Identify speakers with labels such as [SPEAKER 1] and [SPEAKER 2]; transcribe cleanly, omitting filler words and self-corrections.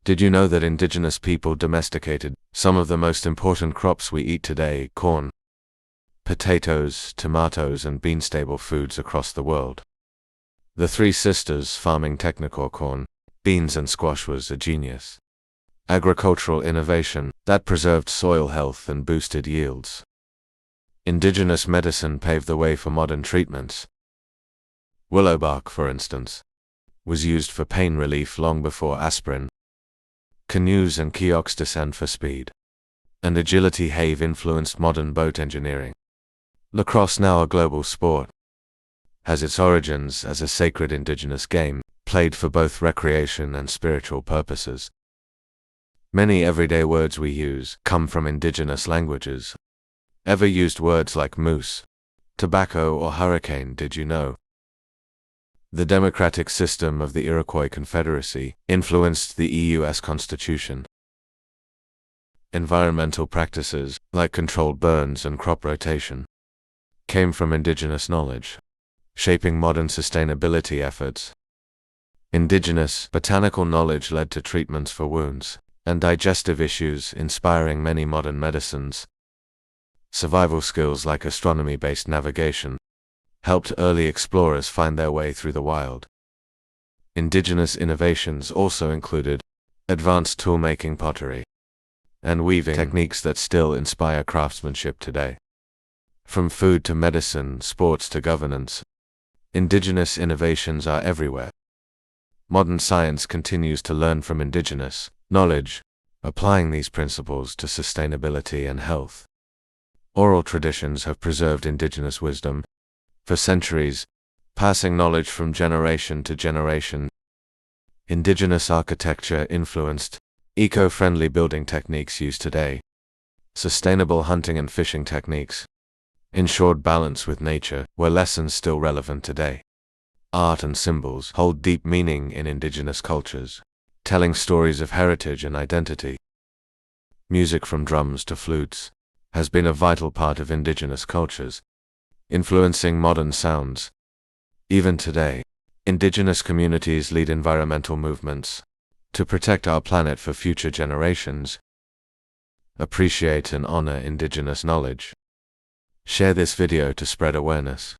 [SPEAKER 1] Did you know that indigenous people domesticated some of the most important crops we eat today: corn, potatoes, tomatoes, and bean staple foods across the world? The Three Sisters farming technical corn, beans, and squash was a genius agricultural innovation that preserved soil health and boosted yields. Indigenous medicine paved the way for modern treatments. Willow bark, for instance, was used for pain relief long before aspirin. Canoes and kiosks descend for speed, and agility have influenced modern boat engineering. Lacrosse, now a global sport, has its origins as a sacred indigenous game, played for both recreation and spiritual purposes. Many everyday words we use come from indigenous languages. Ever used words like moose, tobacco, or hurricane? Did you know? The democratic system of the Iroquois Confederacy influenced the U.S. Constitution. Environmental practices, like controlled burns and crop rotation, came from indigenous knowledge, shaping modern sustainability efforts. Indigenous botanical knowledge led to treatments for wounds and digestive issues, inspiring many modern medicines. Survival skills like astronomy-based navigation helped early explorers find their way through the wild. Indigenous innovations also included advanced tool-making, pottery, and weaving techniques that still inspire craftsmanship today. From food to medicine, sports to governance, indigenous innovations are everywhere. Modern science continues to learn from indigenous knowledge, applying these principles to sustainability and health. Oral traditions have preserved indigenous wisdom for centuries, passing knowledge from generation to generation. Indigenous architecture influenced eco-friendly building techniques used today. Sustainable hunting and fishing techniques ensured balance with nature, where lessons still relevant today. Art and symbols hold deep meaning in indigenous cultures, telling stories of heritage and identity. Music, from drums to flutes, has been a vital part of indigenous cultures, influencing modern sounds. Even today, indigenous communities lead environmental movements to protect our planet for future generations. Appreciate and honor indigenous knowledge. Share this video to spread awareness.